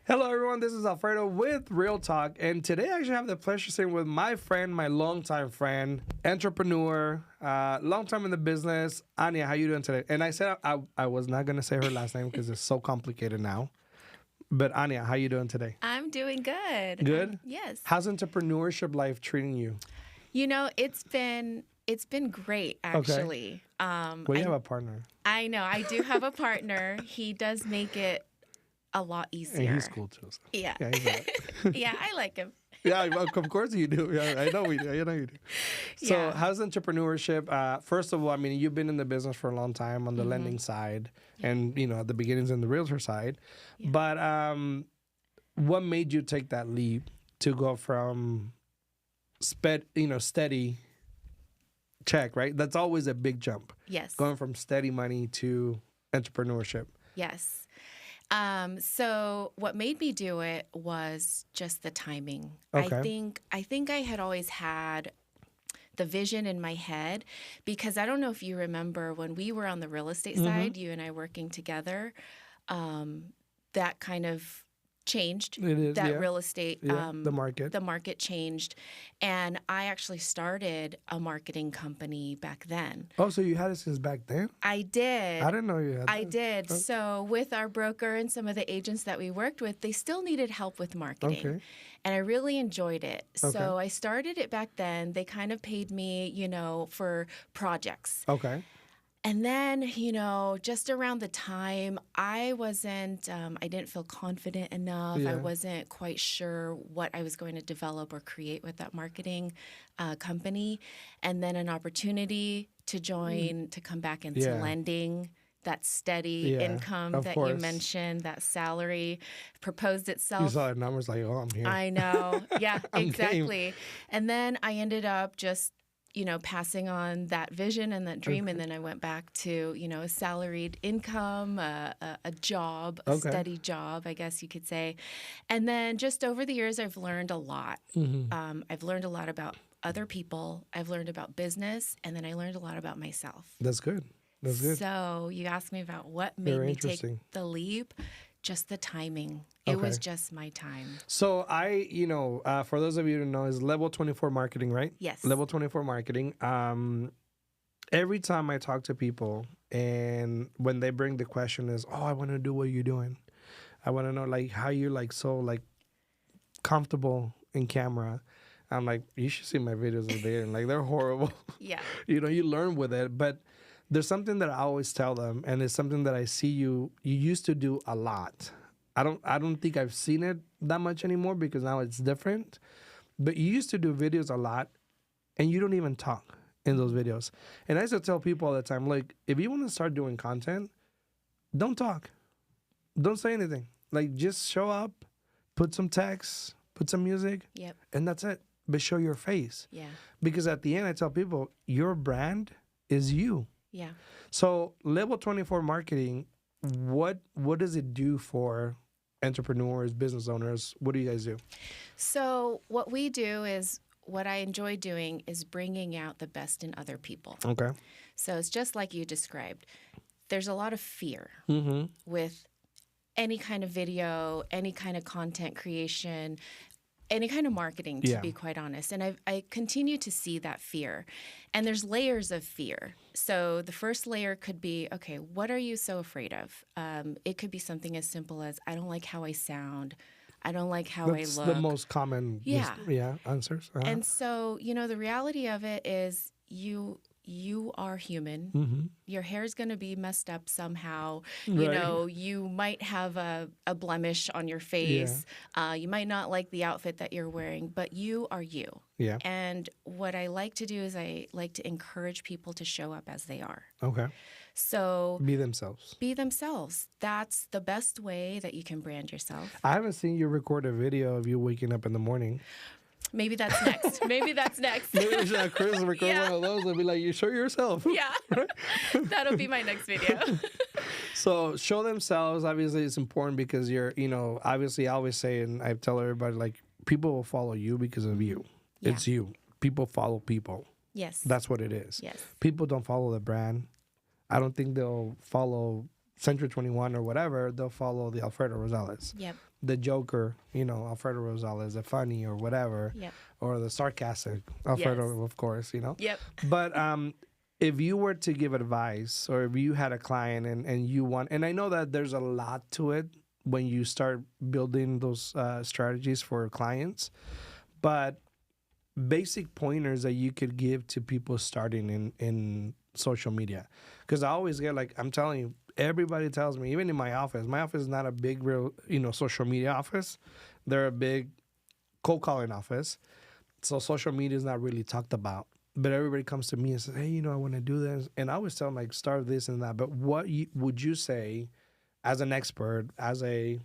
Hello, everyone. This is Alfredo with Real Talk, and today I actually have the pleasure of sitting with my friend, my longtime friend, entrepreneur, long time in the business, Anyah. How you doing today? And I said I was not gonna say her last name because it's so complicated now. But Anyah, how you doing today? I'm doing good. Good. Yes. How's entrepreneurship life treating you? You know, it's been great actually. Well, you have a partner, I know I do have a partner. He does make it a lot easier. and he's cool too. So. Yeah. Yeah, he's all right. Yeah, I like him. Yeah, of course you do. Yeah, I know we do. I know you do. So, Yeah. how's entrepreneurship? First of all, I mean, you've been in the business for a long time on the lending side, and at the beginnings in the realtor side. Yeah. But what made you take that leap to go from steady check? Right, that's always a big jump. Yes. Going from steady money to entrepreneurship. Yes. So what made me do it was just the timing. Okay. I think I had always had the vision in my head because I don't know if you remember when we were on the real estate side, you and I working together, that kind of changed. It is, That yeah. real estate, Yeah, the market. the market changed. And I actually started a marketing company back then. Oh, so you had it since back then? I did. I didn't know you had. I that. did. So with our broker and some of the agents that we worked with, they still needed help with marketing. Okay. And I really enjoyed it. Okay. So I started it back then. They kind of paid me, for projects. Okay. And then, just around the time, I didn't feel confident enough. Yeah. I wasn't quite sure what I was going to develop or create with that marketing company. And then an opportunity to join, to come back into Yeah. lending, that steady Yeah, income of that course. you mentioned, that salary proposed You itself. saw the numbers like, oh, I'm here. I know. Yeah, I'm game. exactly. And then I ended up just passing on that vision and that dream. And then I went back to, a salaried income, a job, a Okay. steady job, I guess you could say. And then just over the years, I've learned a lot. I've learned a lot about other people. I've learned about business. And then I learned a lot about myself. That's good. That's good. So you asked me about what made Very me take interesting. the leap. Just the timing. It was Okay. just my time. So for those of you who don't know, is level 24 marketing, right? Yes. Level 24 marketing. Every time I talk to people and when they bring the question is, oh, I want to do what you're doing. I want to know like how you're like so like comfortable in camera. I'm like, you should see my videos of there and like they're horrible. Yeah. You learn with it, but there's something that I always tell them, and it's something that I see you used to do a lot. I don't think I've seen it that much anymore because now it's different. But you used to do videos a lot, and you don't even talk in those videos. And I used to tell people all the time, like, if you want to start doing content, don't talk, don't say anything. Like, just show up, put some text, put some music, Yep. and that's it. But show your face. Yeah. Because at the end, I tell people, your brand is you. Yeah. So level 24 marketing, what does it do for entrepreneurs, business owners? What do you guys do? So what we do is what I enjoy doing is bringing out the best in other people. Okay. So it's just like you described. There's a lot of fear Mm-hmm. with any kind of video, any kind of content creation, any kind of marketing, to Yeah. be quite honest. And I continue to see that fear. And there's layers of fear. So the first layer could be, okay, what are you so afraid of? It could be something as simple as, I don't like how I sound. I don't like how That's I look. the most common answers. Uh-huh. And so, the reality of it is you are human. Mm-hmm. Your hair is going to be messed up somehow. Right. You might have a blemish on your face. You might not like the outfit that you're wearing, but you are you. Yeah. And what I like to do is I like to encourage people to show up as they are. Okay. So Be themselves. be themselves. That's the best way that you can brand yourself. I haven't seen you record a video of you waking up in the morning. Maybe that's next. Maybe that's next. Maybe we should have Chris record Yeah. one of those and be like, you show yourself. Yeah. That'll be my next video. So show themselves. Obviously, it's important because you're, obviously I always say, and I tell everybody, like, people will follow you because of you. Yeah. It's you. People follow people. Yes. That's what it is. Yes. People don't follow the brand. I don't think they'll follow Century 21 or whatever, they'll follow the Alfredo Rosales. Yep. The Joker, Alfredo Rosales, the funny or whatever, Yep. or the sarcastic Alfredo, Yes. of course, Yep. But if you were to give advice, or if you had a client and you want, and I know that there's a lot to it when you start building those strategies for clients, but basic pointers that you could give to people starting in social media. Because I always get, like, I'm telling you, everybody tells me, even in my office is not a big real social media office. They're a big cold calling office, so social media is not really talked about. But everybody comes to me and says, hey, I want to do this, and I always tell them, like, start this and that. But what would you say, as an expert, as a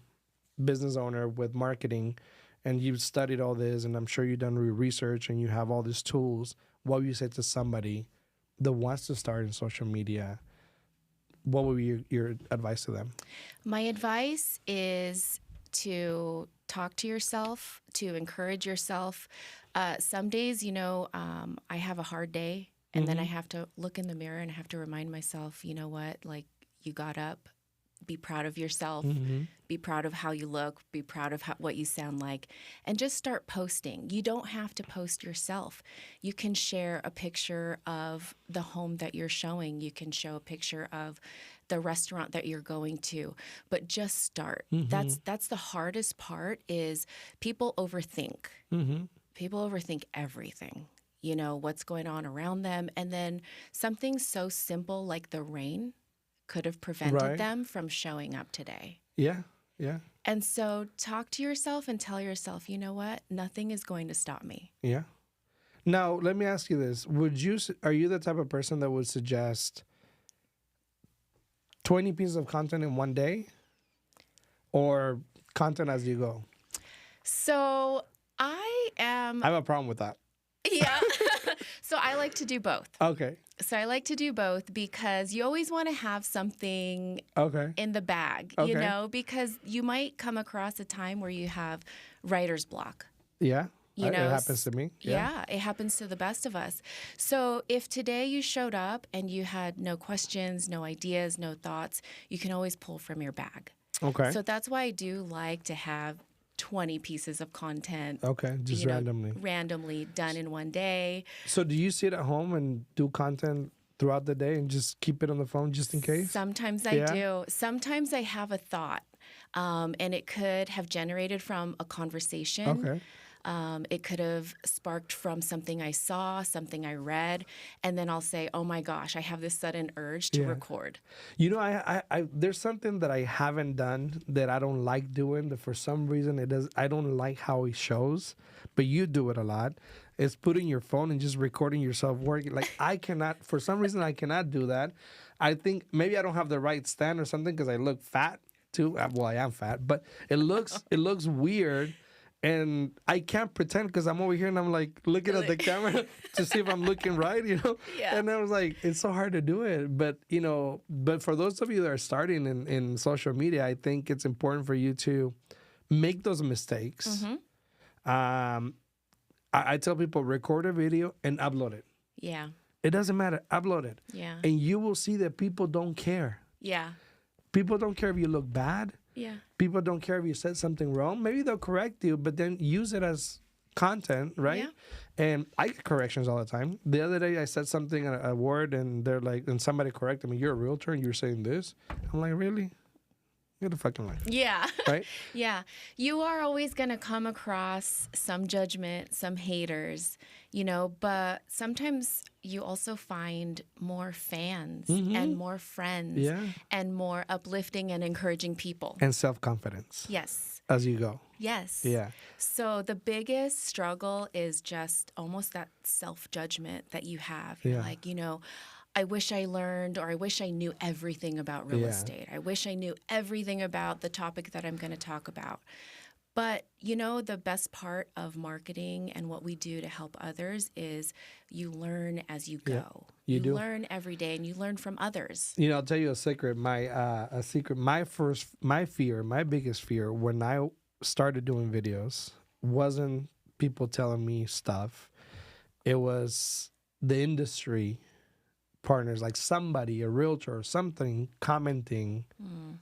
business owner with marketing, and you've studied all this, and I'm sure you've done research and you have all these tools, what would you say to somebody that wants to start in social media? What would be your advice to them? My advice is to talk to yourself, to encourage yourself. Some days, I have a hard day, and then I have to look in the mirror and I have to remind myself, you know what, like, you got up. Be proud of yourself. Be proud of how you look. Be proud of what you sound like. And just start posting. You don't have to post yourself. You can share a picture of the home that you're showing. You can show a picture of the restaurant that you're going to. But just start. That's the hardest part, is people overthink. People overthink everything. What's going on around them. And then something so simple like the rain could have prevented them from showing up today. Yeah. And so talk to yourself and tell yourself, you know what? Nothing is going to stop me. Yeah. Now, let me ask you this. Are you the type of person that would suggest 20 pieces of content in one day, or content as you go? So I have a problem with that. Yeah. So I like to do both. Okay. So I like to do both because you always want to have something in the bag, because you might come across a time where you have writer's block. Yeah. It happens to me. Yeah, it happens to the best of us. So if today you showed up and you had no questions, no ideas, no thoughts, you can always pull from your bag. Okay. So that's why I do like to have 20 pieces of content. Okay, just randomly done in one day. So do you sit at home and do content throughout the day and just keep it on the phone just in case? Sometimes I do. Sometimes I have a thought, and it could have generated from a conversation. Okay. It could have sparked from something I saw, something I read, and then I'll say, oh my gosh, I have this sudden urge to record. I there's something that I haven't done that I don't like doing, that for some reason I don't like how it shows, but you do it a lot. It's putting your phone and just recording yourself working. Like, I cannot, for some reason I cannot do that. I think maybe I don't have the right stand or something, because I look fat too. Well, I am fat, but it looks weird. And I can't pretend, because I'm over here and I'm like looking at the camera to see if I'm looking right, Yeah. And I was like, it's so hard to do it. But, but for those of you that are starting in social media, I think it's important for you to make those mistakes. I tell people, record a video and upload it. Yeah. It doesn't matter. Upload it. Yeah. And you will see that people don't care. Yeah. People don't care if you look bad. Yeah. People don't care if you said something wrong. Maybe they'll correct you, but then use it as content, right? Yeah. And I get corrections all the time. The other day I said something, a word, and they're like, and somebody corrected me, you're a realtor and you're saying this? I'm like, really? Get the fucking line. Yeah. Right? Yeah. You are always going to come across some judgment, some haters, but sometimes you also find more fans and more friends and more uplifting and encouraging people. And self-confidence. Yes. As you go. Yes. Yeah. So the biggest struggle is just almost that self-judgment that you have. You're like, I wish I learned, or I wish I knew everything about real estate. I wish I knew everything about the topic that I'm going to talk about. But, the best part of marketing and what we do to help others is you learn as you go. You do. Learn every day, and you learn from others. I'll tell you a secret. My biggest fear when I started doing videos wasn't people telling me stuff. It was the industry partners, like somebody, a realtor or something, commenting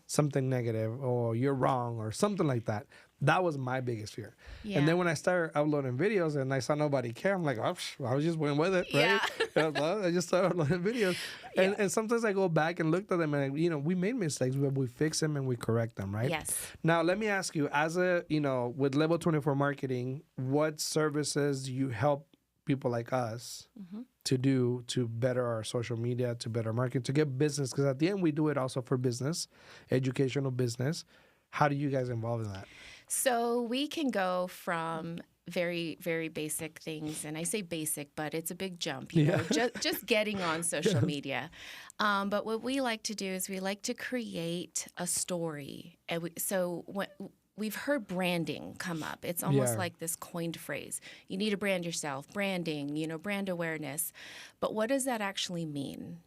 something negative or you're wrong or something like that. That was my biggest fear. Yeah. And then when I started uploading videos and I saw nobody care, I'm like, oh, I was just went with it, right? Yeah. I just started uploading videos. Yeah. And sometimes I go back and look at them and, we made mistakes, but we fix them and we correct them, right? Yes. Now, let me ask you, as a, with Level 24 Marketing, what services do you help people like us to do to better our social media, to better market, to get business? Because at the end, we do it also for business, educational business. How do you guys involve in that? So we can go from very, very basic things, and I say basic, but it's a big jump, just getting on social media. But what we like to do is we like to create a story. And we've heard branding come up. It's almost like this coined phrase. You need to brand yourself, branding, brand awareness. But what does that actually mean?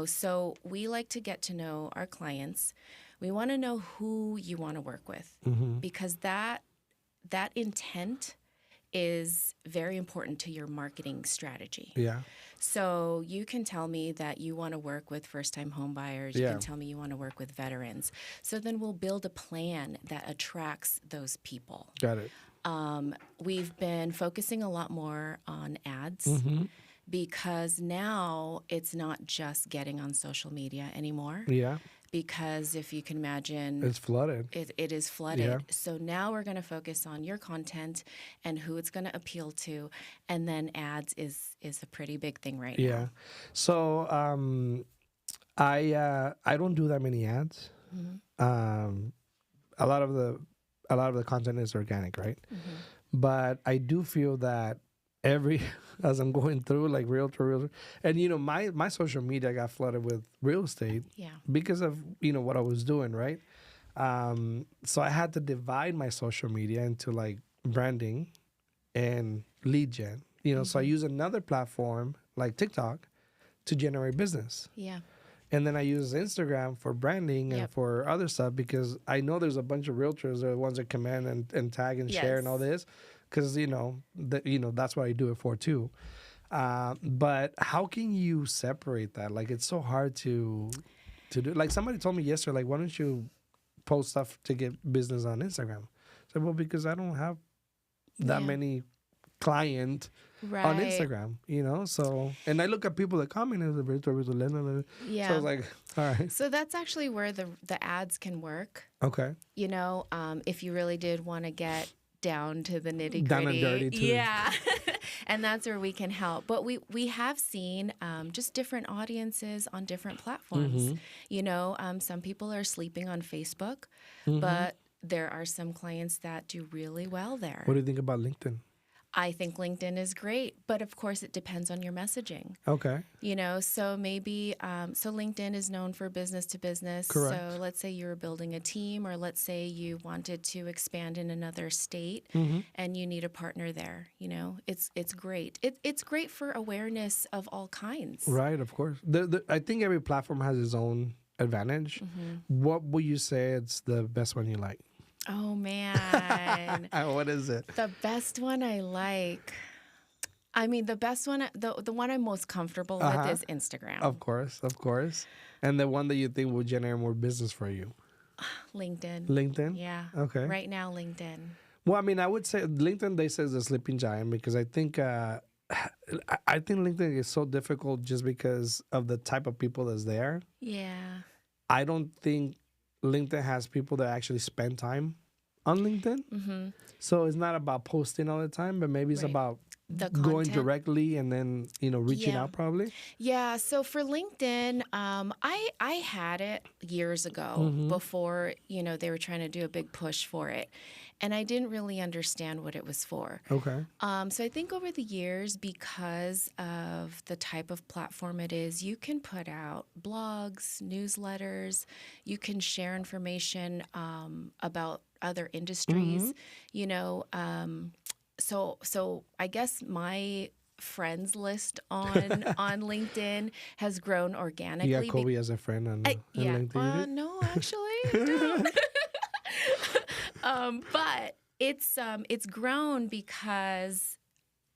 So we like to get to know our clients. We want to know who you want to work with because that intent is very important to your marketing strategy. Yeah. So you can tell me that you want to work with first-time home buyers. You can tell me you want to work with veterans. So then we'll build a plan that attracts those people. Got it. We've been focusing a lot more on ads because now it's not just getting on social media anymore. Yeah. Because if you can imagine, it's flooded. It is flooded. Yeah. So now we're going to focus on your content and who it's going to appeal to, and then ads is a pretty big thing right now. Yeah. So I don't do that many ads. A lot of the content is organic, right? But I do feel that as I'm going through like realtor, and my social media got flooded with real estate because of what I was doing, right? So I had to divide my social media into like branding and lead gen. So I use another platform like TikTok to generate business. Yeah. And then I use Instagram for branding and for other stuff because I know there's a bunch of realtors that are the ones that come in and tag and share and all this. Because that's what I do it for too. But how can you separate that? Like it's so hard to do. Like somebody told me yesterday, like why don't you post stuff to get business on Instagram? I said, well, because I don't have that many client on Instagram, So and I look at people that comment as a virtual. So I was like, all right. So that's actually where the ads can work. Okay. If you really did want to get down to the nitty gritty. Down and dirty too. Yeah. And that's where we can help. But we have seen just different audiences on different platforms. Some people are sleeping on Facebook, but there are some clients that do really well there. What do you think about LinkedIn? I think LinkedIn is great, but of course it depends on your messaging. Okay. So maybe, so LinkedIn is known for business to business. Correct. So let's say you're building a team, or let's say you wanted to expand in another state and you need a partner there. It's great. It's great for awareness of all kinds. Right, of course. I think every platform has its own advantage. What would you say it's the best one you like? Oh, man. What is it? The best one I like. I mean, the best one, the one I'm most comfortable with is Instagram. Of course. And the one that you think will generate more business for you? LinkedIn. LinkedIn? Yeah. Okay. Right now, LinkedIn. Well, I mean, I would say LinkedIn, they say, is a sleeping giant because I think LinkedIn is so difficult just because of the type of people that's there. Yeah. I don't think LinkedIn has people that actually spend time on LinkedIn. So it's not about posting all the time, but maybe it's about going directly and then, reaching out probably. Yeah. So for LinkedIn, I had it years ago before, they were trying to do a big push for it. And I didn't really understand what it was for. Okay. So I think over the years, because of the type of platform it is, you can put out blogs, newsletters, you can share information about other industries, So I guess my friends list on LinkedIn has grown organically. You got Kobe as a friend on LinkedIn? No, actually, I don't. But it's grown because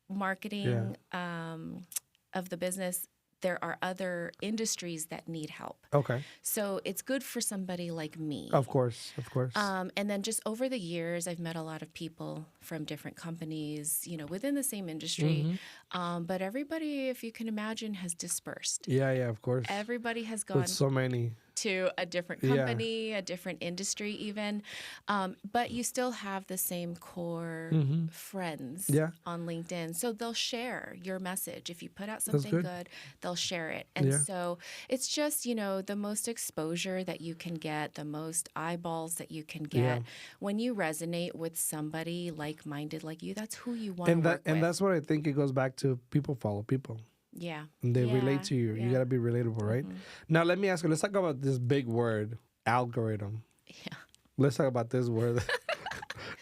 marketing of the business there are other industries that need help. Okay. So it's good for somebody like me. Of course. Of course. And then just over the years, I've met a lot of people from different companies, within the same industry. But everybody, if you can imagine, has dispersed. Yeah, of course. Everybody has gone With so many. to a different company, a different industry even. But you still have the same core friends on LinkedIn. So they'll share your message. If you put out something good, they'll share it. And so it's just, the most exposure that you can get, the most eyeballs that you can get. Yeah. When you resonate with somebody like-minded like you, that's who you want to work with. And that's what I think it goes back to. People follow people. Yeah. And they relate to you. You got to be relatable, right? Now, let me ask you, let's talk about this big word, algorithm. Yeah. Let's talk about this word.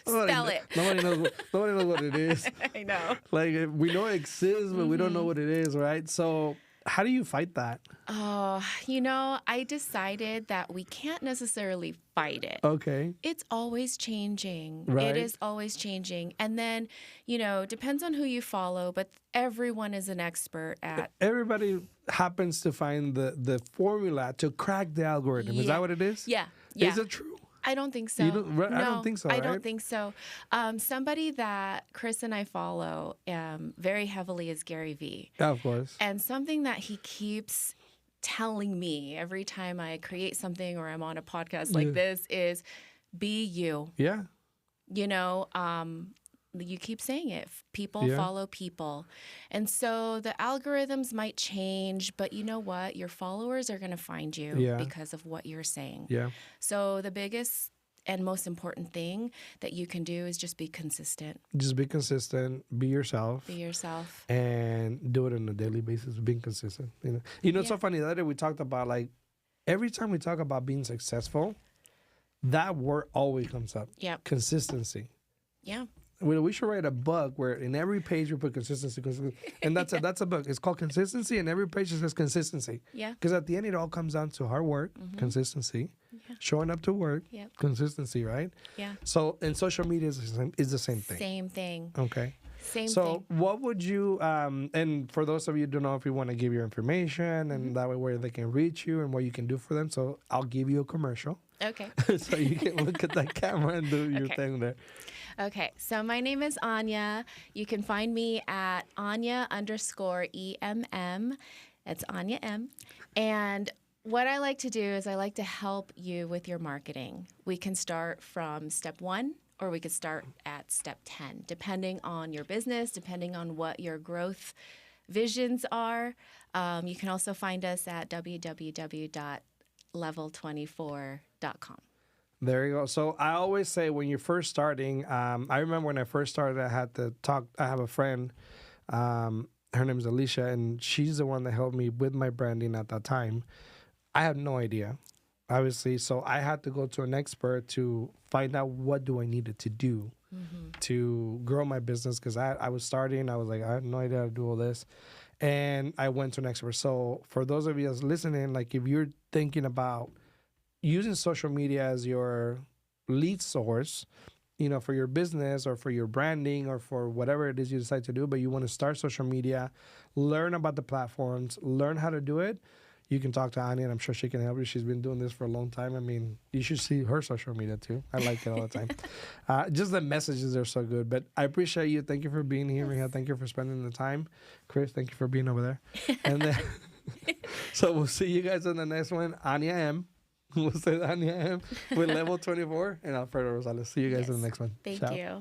Spell it. Nobody knows what it is. I know. Like, we know it exists, but we don't know what it is, right? So how do you fight that? Oh, I decided that we can't necessarily fight it. Okay. It's always changing. Right. It is always changing. And then, depends on who you follow, but everyone is an expert at. Everybody happens to find the formula to crack the algorithm. Is that what it is? Yeah. Is it true? I don't think so. I don't think so. I don't think so. Somebody that Chris and I follow very heavily is Gary Vee. Of course. And something that he keeps telling me every time I create something or I'm on a podcast like this is be you. Yeah. You keep saying it. People follow people. And so the algorithms might change, but you know what? Your followers are going to find you because of what you're saying. Yeah. So the biggest and most important thing that you can do is just be consistent. Just be consistent. Be yourself. Be yourself. And do it on a daily basis. Being consistent. It's so funny. The other day we talked about, like, every time we talk about being successful, that word always comes up. Yeah. Consistency. Yeah. We should write a book where in every page we put consistency. And that's a book. It's called Consistency, and every page it says consistency. Yeah. Because at the end, it all comes down to hard work, consistency, showing up to work, consistency, right? Yeah. So, in social media is the same thing. Same thing. Okay. Same thing. So, what would you, and for those of you who don't know if you want to give your information, and that way where they can reach you and what you can do for them. So, I'll give you a commercial. Okay. So, you can look at that camera and do your thing there. Okay, so my name is Anyah. You can find me at Anyah_EMM. That's Anyah M. And what I like to do is I like to help you with your marketing. We can start from step 1 or we could start at step 10, depending on your business, depending on what your growth visions are. You can also find us at www.level24.com. There you go. So I always say when you're first starting, I remember when I first started, I had to talk. I have a friend, her name is Alicia, and she's the one that helped me with my branding at that time. I had no idea, obviously. So I had to go to an expert to find out what do I needed to do to grow my business, because I was starting. I was like, I have no idea how to do all this. And I went to an expert. So for those of you that's listening, like if you're thinking about using social media as your lead source, for your business or for your branding or for whatever it is you decide to do, but you want to start social media, learn about the platforms, learn how to do it, you can talk to Anyah, and I'm sure she can help you. She's been doing this for a long time. I mean, you should see her social media too. I like it all the time. Just the messages are so good. But I appreciate you. Thank you for being here, Mija. Thank you for spending the time. Chris, thank you for being over there. And then, so we'll see you guys in the next one. Anyah M. We'll say Anyah M. with Level 24 and Alfredo Rosales. See you guys in the next one. Thank Ciao. you.